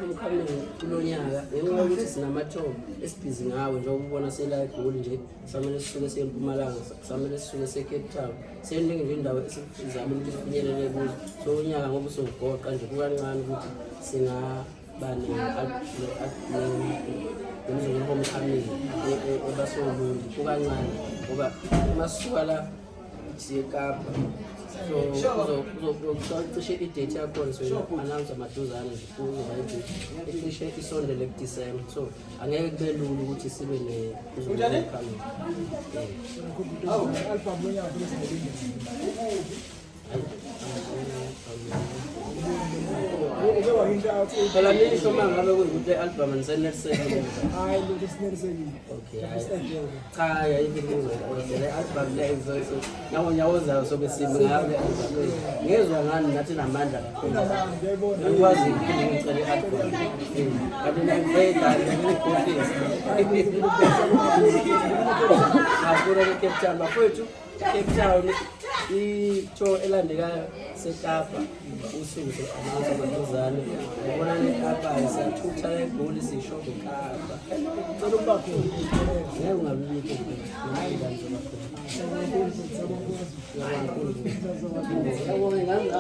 homecoming kulonyaka ngenxa yokuthi sinamathombo esibhizi ngawo njengoba ubona sela eGoli nje samele sisuke siye eMpumalanga samele sisuke seCape Town seningi nje indawo esizama ukuthi sifinyelele kuzo so unyaka ngoba usogoqa nje kukancane ukuthi singaba nemizwa homecoming ebasolundi kukancane ngoba masuka la siyeKapa so uzocishe idate yakhona so announce amaduzane nje kuzoba icishe isondele kuDecember so angeke kube lula ukuthi sibe homecoming phela mina shoma ngabe kuyikuthi album nisenelisekile hayi lo sinelisekile okay cha yayibinguzo le album le so nyawo zayo sobe sibe ngabe ngezwe ngani nathi namandla kakhulu ngikwazi ukucela album kanti ngiyayiveda ngiyikhohlisa akura Cape Town bafowethu Cape Town ito elandekayo seKapa usuku amantombazane ubona neKapa isathutha eGoli sisho eKapa cela uba khona ngeke ungabikho hayi kanti bakhona yabonga nganga